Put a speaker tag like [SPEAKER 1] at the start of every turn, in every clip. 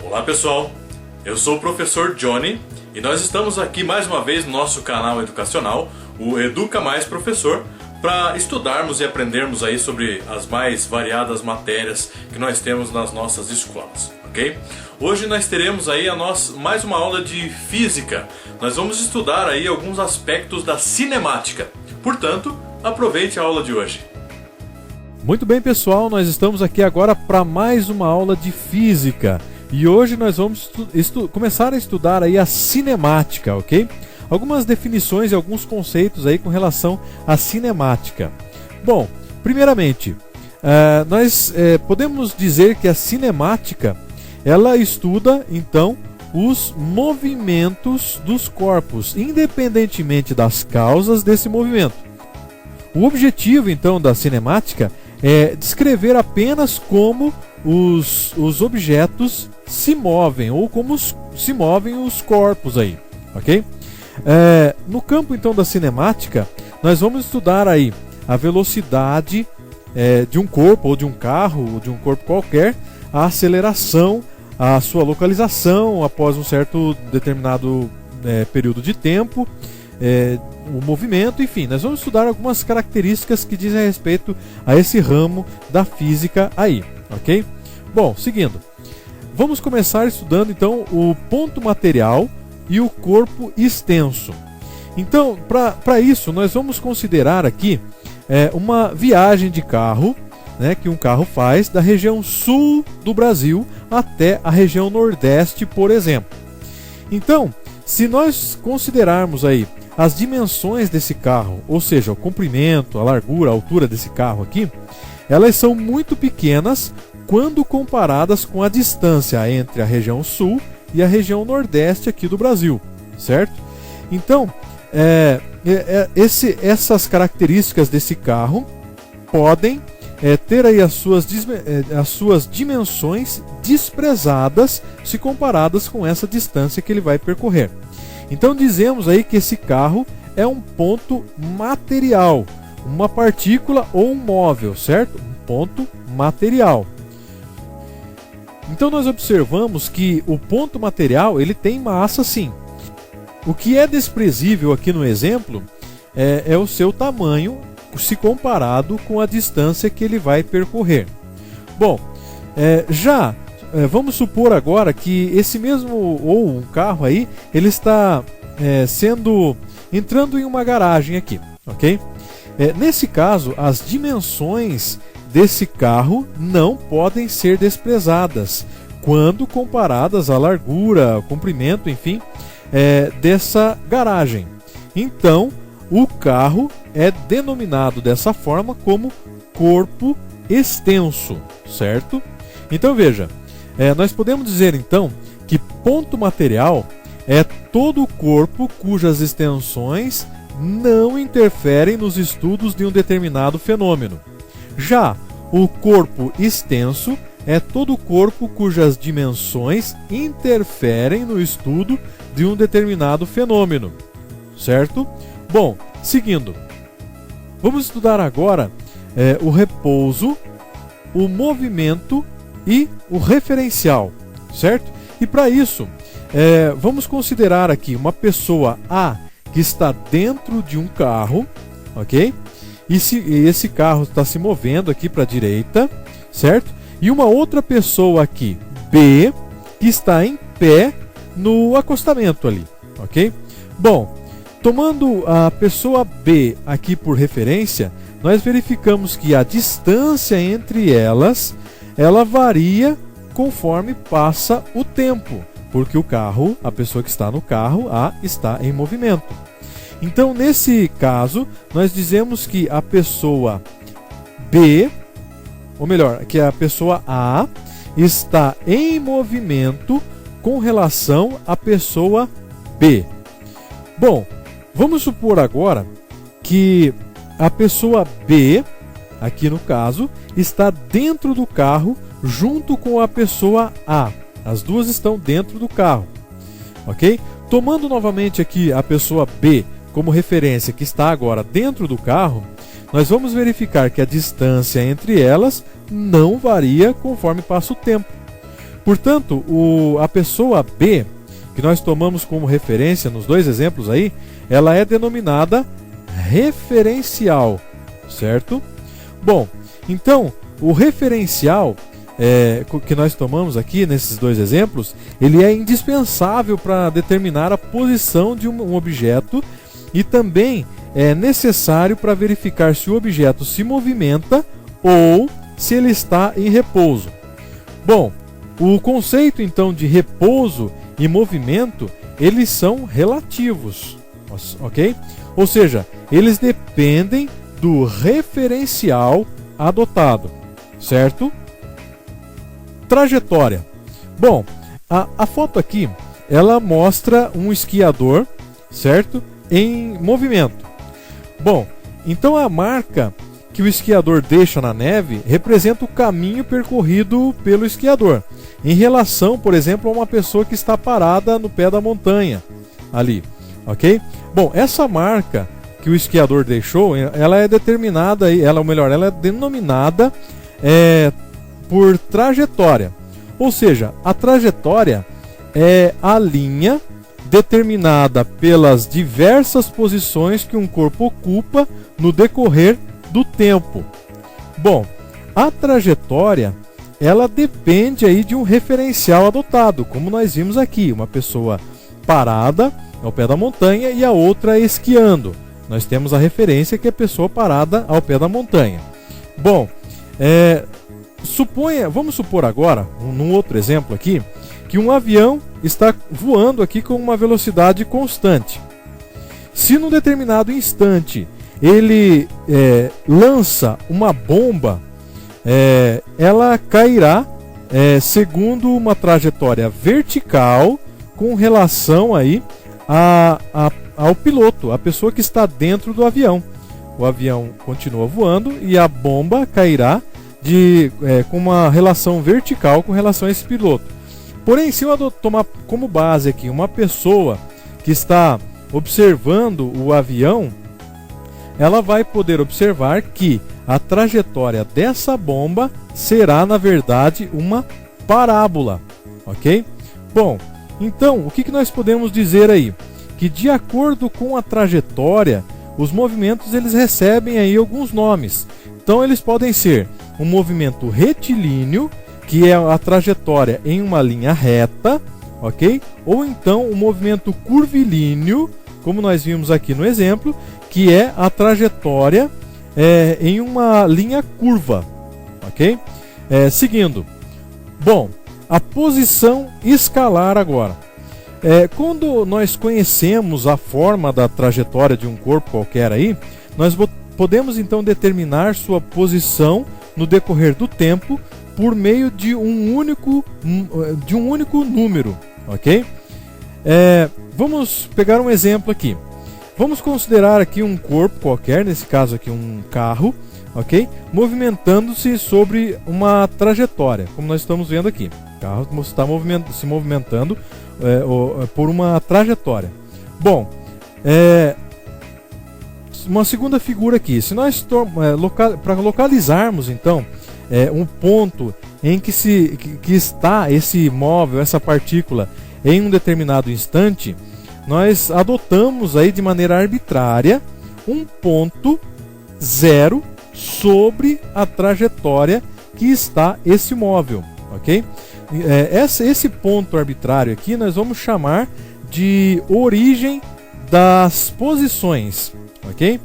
[SPEAKER 1] Olá pessoal, eu sou o professor Johnny e nós estamos aqui mais uma vez no nosso canal educacional, o Educa Mais Professor, para estudarmos e aprendermos aí sobre as mais variadas matérias que nós temos nas nossas escolas, ok? Hoje nós teremos aí mais uma aula de física. Nós vamos estudar aí alguns aspectos da cinemática. Portanto, aproveite a aula de hoje.
[SPEAKER 2] Muito bem, pessoal, nós estamos aqui agora para mais uma aula de física. E hoje nós vamos começar a estudar aí a cinemática, ok? Algumas definições e alguns conceitos aí com relação à cinemática. Bom, primeiramente, nós podemos dizer que a cinemática, ela estuda, então, os movimentos dos corpos, independentemente das causas desse movimento. O objetivo, então, da cinemática é descrever apenas como os objetos se movem, ou como se movem os corpos aí, ok? No campo, então, da cinemática, nós vamos estudar aí a velocidade de um corpo, ou de um carro, ou de um corpo qualquer, a aceleração, a sua localização após um certo determinado período de tempo, o movimento, enfim, nós vamos estudar algumas características que dizem a respeito a esse ramo da física aí, ok? Bom, seguindo, vamos começar estudando então o ponto material e o corpo extenso. Então, para isso, nós vamos considerar aqui uma viagem de carro, né, que um carro faz da região sul do Brasil até a região nordeste, por exemplo. Então, se nós considerarmos aí as dimensões desse carro, ou seja, o comprimento, a largura, a altura desse carro aqui, elas são muito pequenas quando comparadas com a distância entre a região sul e a região nordeste aqui do Brasil, certo? Então, essas características desse carro podem ter aí as suas dimensões desprezadas se comparadas com essa distância que ele vai percorrer. Então dizemos aí que esse carro é um ponto material, uma partícula ou um móvel, certo? Um ponto material. Então nós observamos que o ponto material, ele tem massa sim. O que é desprezível aqui no exemplo é o seu tamanho se comparado com a distância que ele vai percorrer. Bom, vamos supor agora que esse mesmo, ou um carro aí, ele está entrando em uma garagem aqui, ok? Nesse caso, as dimensões desse carro não podem ser desprezadas quando comparadas à largura, ao comprimento, enfim, dessa garagem. Então, o carro é denominado dessa forma como corpo extenso, certo? Então veja, nós podemos dizer então que ponto material é todo o corpo cujas extensões não interferem nos estudos de um determinado fenômeno. Já o corpo extenso é todo o corpo cujas dimensões interferem no estudo de um determinado fenômeno, certo? Bom, seguindo, vamos estudar agora o repouso, o movimento e o referencial, certo? E para isso, vamos considerar aqui uma pessoa A que está dentro de um carro, ok? E esse carro está se movendo aqui para a direita, certo? E uma outra pessoa aqui, B, que está em pé no acostamento ali, ok? Bom, tomando a pessoa B aqui por referência, nós verificamos que a distância entre elas, ela varia conforme passa o tempo, porque o carro, a pessoa que está no carro, A, está em movimento. Então, nesse caso, nós dizemos que a pessoa B, ou melhor, que a pessoa A está em movimento com relação à pessoa B. Bom, vamos supor agora que a pessoa B, aqui no caso, está dentro do carro junto com a pessoa A. As duas estão dentro do carro, ok? Tomando novamente aqui a pessoa B como referência, que está agora dentro do carro, nós vamos verificar que a distância entre elas não varia conforme passa o tempo. Portanto, a pessoa B, que nós tomamos como referência nos dois exemplos aí, ela é denominada referencial, certo? Bom, então, o referencial que nós tomamos aqui nesses dois exemplos, ele é indispensável para determinar a posição de um objeto e também é necessário para verificar se o objeto se movimenta ou se ele está em repouso. Bom, o conceito então de repouso e movimento, eles são relativos, ok? Ou seja, eles dependem do referencial adotado, certo? Trajetória. Bom, a foto aqui, ela mostra um esquiador, certo? Em movimento. Bom, então a marca que o esquiador deixa na neve representa o caminho percorrido pelo esquiador, em relação, por exemplo, a uma pessoa que está parada no pé da montanha, ali, ok? Bom, essa marca que o esquiador deixou, ela é determinada, ela é denominada por trajetória. Ou seja, a trajetória é a linha determinada pelas diversas posições que um corpo ocupa no decorrer do tempo. Bom, a trajetória, ela depende aí de um referencial adotado, como nós vimos aqui, uma pessoa parada ao pé da montanha e a outra esquiando. Nós temos a referência que é a pessoa parada ao pé da montanha. Bom, vamos supor agora, num outro exemplo aqui, que um avião está voando aqui com uma velocidade constante. Se num determinado instante ele lança uma bomba, ela cairá segundo uma trajetória vertical com relação aí ao piloto, a pessoa que está dentro do avião. O avião continua voando e a bomba cairá com uma relação vertical com relação a esse piloto. Porém, se eu tomar como base aqui uma pessoa que está observando o avião, ela vai poder observar que a trajetória dessa bomba será, na verdade, uma parábola, ok? Bom, então, o que nós podemos dizer aí? Que de acordo com a trajetória, os movimentos eles recebem aí alguns nomes. Então, eles podem ser um movimento retilíneo, que é a trajetória em uma linha reta, ok? Ou então um movimento curvilíneo, como nós vimos aqui no exemplo, que é a trajetória em uma linha curva, ok? Seguindo. Bom, a posição escalar agora. Quando nós conhecemos a forma da trajetória de um corpo qualquer aí, nós podemos então determinar sua posição no decorrer do tempo por meio de um único número, ok? Vamos pegar um exemplo aqui. Vamos considerar aqui um corpo qualquer, nesse caso aqui um carro, ok? Movimentando-se sobre uma trajetória, como nós estamos vendo aqui. O carro está se movimentando por uma trajetória. Bom, uma segunda figura aqui. Se nós para localizarmos então um ponto em que está esse móvel, essa partícula em um determinado instante, nós adotamos aí de maneira arbitrária um ponto zero sobre a trajetória que está esse móvel, ok? Esse ponto arbitrário aqui nós vamos chamar de origem das posições, ok?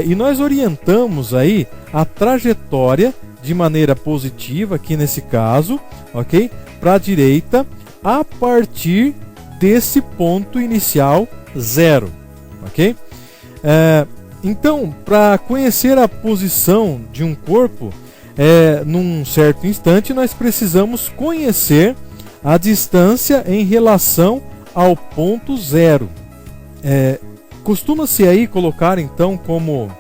[SPEAKER 2] E nós orientamos aí a trajetória de maneira positiva, aqui nesse caso, ok? Para a direita, a partir desse ponto inicial zero, ok? Então, para conhecer a posição de um corpo num certo instante, nós precisamos conhecer a distância em relação ao ponto zero. Costuma-se aí colocar então como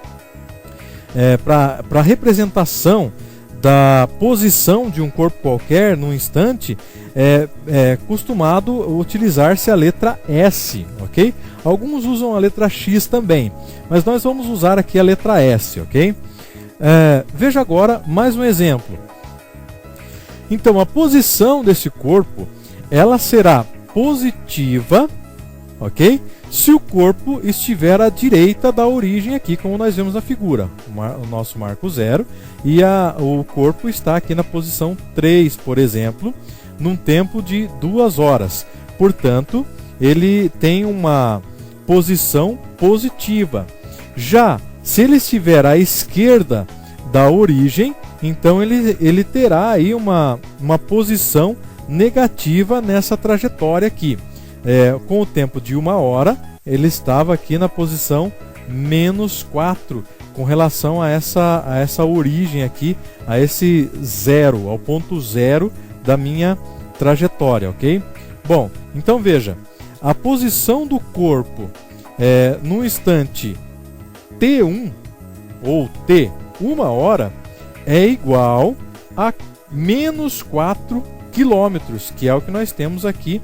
[SPEAKER 2] para representação da posição de um corpo qualquer num instante, costumado utilizar-se a letra S, ok? Alguns usam a letra X também, mas nós vamos usar aqui a letra S, ok? Veja agora mais um exemplo. Então a posição desse corpo, ela será positiva, ok? Se o corpo estiver à direita da origem aqui, como nós vemos na figura, o nosso marco 0, e o corpo está aqui na posição 3, por exemplo, num tempo de 2 horas. Portanto, ele tem uma posição positiva. Já se ele estiver à esquerda da origem, então ele terá aí uma posição negativa nessa trajetória aqui. Com o tempo de 1 hora, ele estava aqui na posição -4 com relação a essa origem aqui, a esse zero, ao ponto 0 da minha trajetória, ok? Bom, então veja, a posição do corpo no instante T1 ou T 1 hora é igual a -4 quilômetros, que é o que nós temos aqui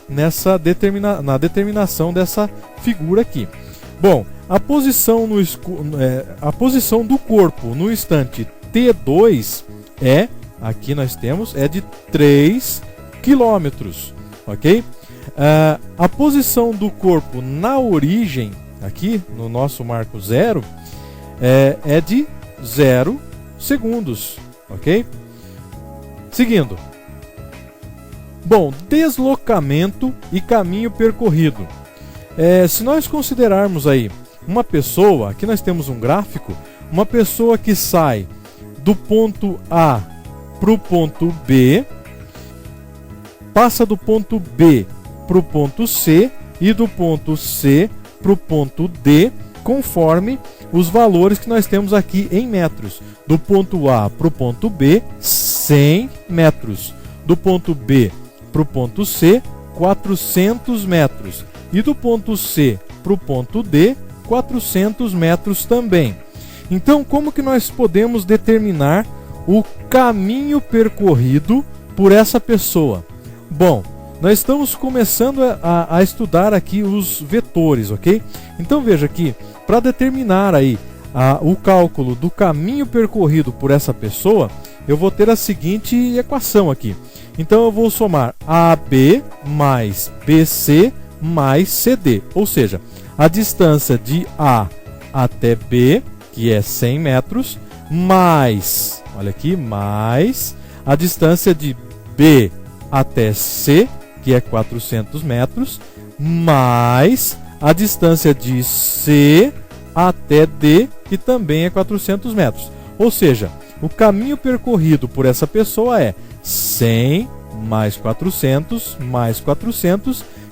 [SPEAKER 2] na determinação dessa figura aqui. Bom, a posição do corpo no instante T2 aqui nós temos, de 3 quilômetros, ok? A posição do corpo na origem, aqui no nosso marco 0, é de 0 segundos, ok? Seguindo. Bom, deslocamento e caminho percorrido. Se nós considerarmos aí uma pessoa, aqui nós temos um gráfico, uma pessoa que sai do ponto A para o ponto B, passa do ponto B para o ponto C e do ponto C para o ponto D, conforme os valores que nós temos aqui em metros. Do ponto A para o ponto B, 100 metros. Do ponto B para o ponto C, 400 metros. E do ponto C para o ponto D, 400 metros também. Então, como que nós podemos determinar o caminho percorrido por essa pessoa? Bom, nós estamos começando a estudar aqui os vetores, ok? Então veja aqui, para determinar aí o cálculo do caminho percorrido por essa pessoa, eu vou ter a seguinte equação aqui. Então eu vou somar AB mais BC mais CD, ou seja, a distância de A até B, que é 100 metros, mais, olha aqui, mais a distância de B até C, que é 400 metros, mais a distância de C até D, que também é 400 metros. Ou seja, o caminho percorrido por essa pessoa é 100 mais 400,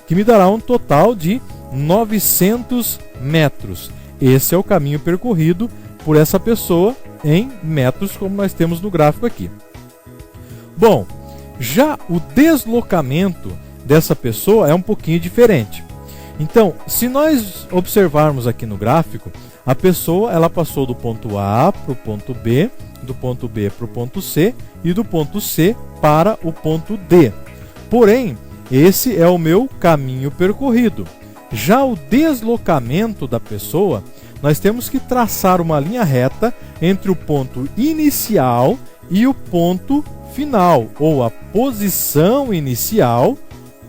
[SPEAKER 2] que me dará um total de 900 metros. Esse é o caminho percorrido por essa pessoa em metros, como nós temos no gráfico aqui. Bom, já o deslocamento dessa pessoa é um pouquinho diferente. Então, se nós observarmos aqui no gráfico, a pessoa ela passou do ponto A para o ponto B, do ponto B para o ponto C e do ponto C para o ponto D. Porém, esse é o meu caminho percorrido. Já o deslocamento da pessoa, nós temos que traçar uma linha reta entre o ponto inicial e o ponto final, ou a posição inicial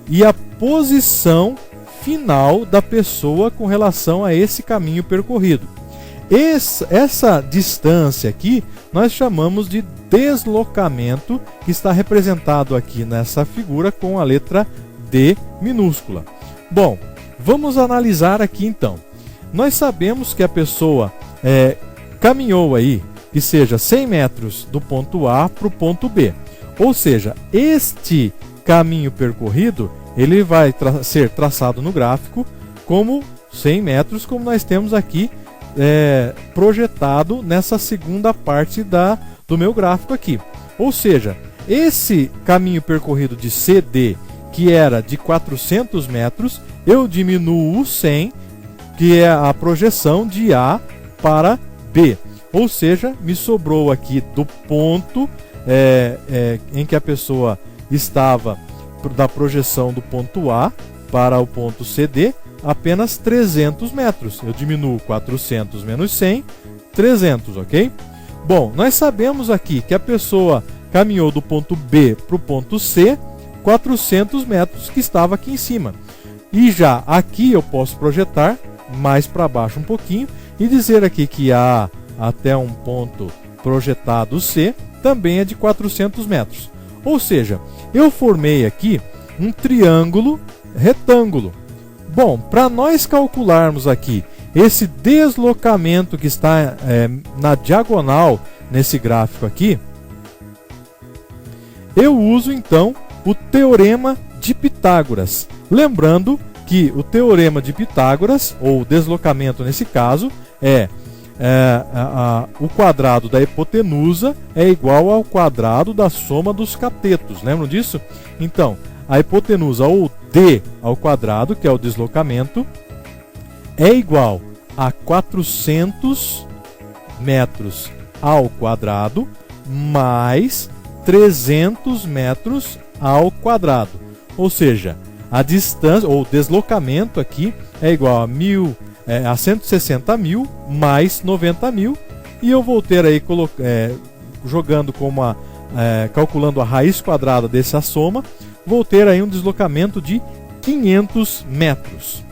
[SPEAKER 2] e a posição final da pessoa com relação a esse caminho percorrido. Essa distância aqui nós chamamos de deslocamento, que está representado aqui nessa figura com a letra D minúscula. Bom, vamos analisar aqui então. Nós sabemos que a pessoa caminhou aí, que seja 100 metros do ponto A para o ponto B. Ou seja, este caminho percorrido, ele vai ser traçado no gráfico como 100 metros, como nós temos aqui projetado nessa segunda parte do meu gráfico aqui. Ou seja, esse caminho percorrido de CD, que era de 400 metros, eu diminuo 100, que é a projeção de A para B. Ou seja, me sobrou aqui do ponto em que a pessoa estava, da projeção do ponto A para o ponto CD, apenas 300 metros. Eu diminuo 400 menos 100, 300, ok? Bom, nós sabemos aqui que a pessoa caminhou do ponto B para o ponto C 400 metros que estava aqui em cima. E já aqui eu posso projetar mais para baixo um pouquinho e dizer aqui que A até um ponto projetado C também é de 400 metros. Ou seja, eu formei aqui um triângulo retângulo. Bom, para nós calcularmos aqui esse deslocamento que está na diagonal nesse gráfico aqui, eu uso então o Teorema de Pitágoras. Lembrando que o Teorema de Pitágoras, ou deslocamento nesse caso, o quadrado da hipotenusa é igual ao quadrado da soma dos catetos. Lembram disso? Então, a hipotenusa, ou d ao quadrado, que é o deslocamento, é igual a 400 metros ao quadrado mais 300 metros ao quadrado. Ou seja, a distância, ou deslocamento aqui, é igual a 160 mil mais 90 mil. E eu vou ter aí, jogando como calculando a raiz quadrada dessa soma, vou ter aí um deslocamento de 500 metros.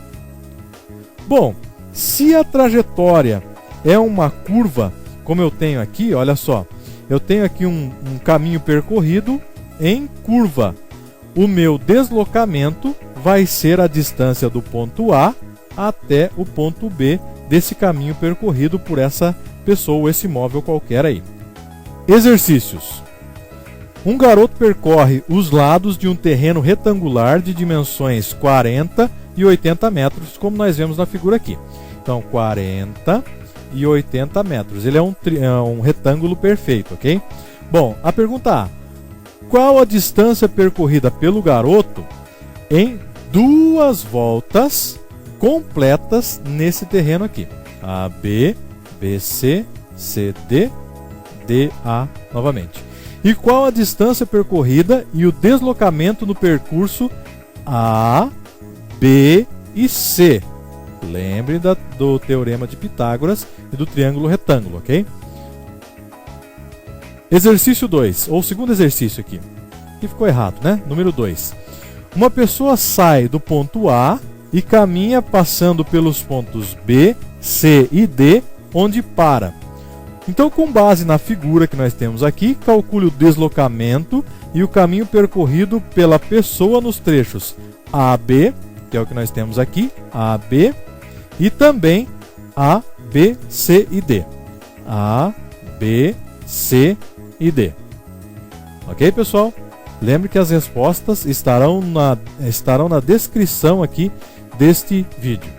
[SPEAKER 2] Bom, se a trajetória é uma curva, como eu tenho aqui, olha só, eu tenho aqui um caminho percorrido em curva. O meu deslocamento vai ser a distância do ponto A até o ponto B desse caminho percorrido por essa pessoa ou esse móvel qualquer aí. Exercícios. Um garoto percorre os lados de um terreno retangular de dimensões 40 e 80 metros, como nós vemos na figura aqui. Então, 40 e 80 metros. Ele é um retângulo perfeito, ok? Bom, a pergunta A. Qual a distância percorrida pelo garoto em 2 voltas completas nesse terreno aqui? AB, BC, CD, DA novamente. E qual a distância percorrida e o deslocamento no percurso A, B e C? Lembre do Teorema de Pitágoras e do triângulo retângulo, ok? Exercício 2, ou segundo exercício aqui. Aqui ficou errado, né? Número 2. Uma pessoa sai do ponto A e caminha passando pelos pontos B, C e D, onde para. Então, com base na figura que nós temos aqui, calcule o deslocamento e o caminho percorrido pela pessoa nos trechos AB, que é o que nós temos aqui, AB, e também A, B, C e D. A, B, C e D. Ok, pessoal? Lembre que as respostas estarão na descrição aqui deste vídeo.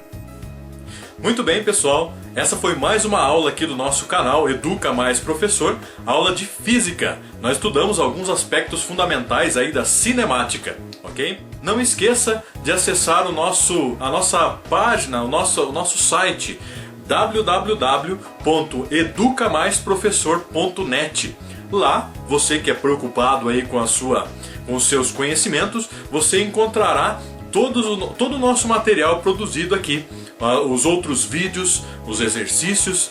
[SPEAKER 1] Muito bem, pessoal. Essa foi mais uma aula aqui do nosso canal Educa Mais Professor, aula de Física. Nós estudamos alguns aspectos fundamentais aí da cinemática, ok? Não esqueça de acessar a nossa página, o nosso site www.educamaisprofessor.net. Lá, você que é preocupado aí com os seus conhecimentos, você encontrará todo o nosso material produzido aqui. Os outros vídeos, os exercícios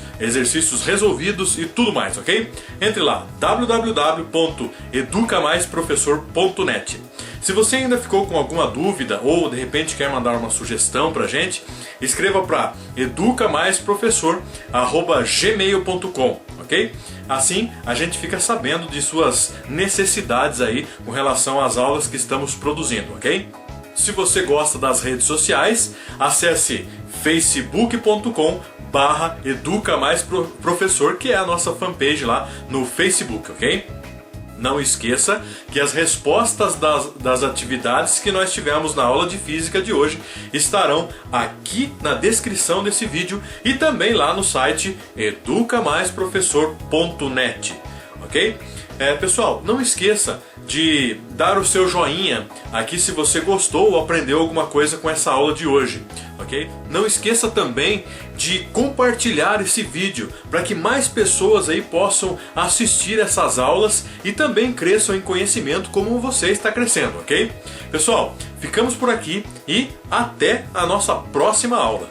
[SPEAKER 1] resolvidos e tudo mais, ok? Entre lá, www.educamaisprofessor.net. Se você ainda ficou com alguma dúvida ou de repente quer mandar uma sugestão pra gente, escreva para educamaisprofessor@gmail.com, ok? Assim a gente fica sabendo de suas necessidades aí com relação às aulas que estamos produzindo, ok? Se você gosta das redes sociais, acesse facebook.com/educamaisprofessor, que é a nossa fanpage lá no Facebook, ok? Não esqueça que as respostas das atividades que nós tivemos na aula de Física de hoje estarão aqui na descrição desse vídeo e também lá no site educamaisprofessor.net, ok? Pessoal, não esqueça de dar o seu joinha aqui se você gostou ou aprendeu alguma coisa com essa aula de hoje, ok? Não esqueça também de compartilhar esse vídeo para que mais pessoas aí possam assistir essas aulas e também cresçam em conhecimento como você está crescendo, ok? Pessoal, ficamos por aqui e até a nossa próxima aula.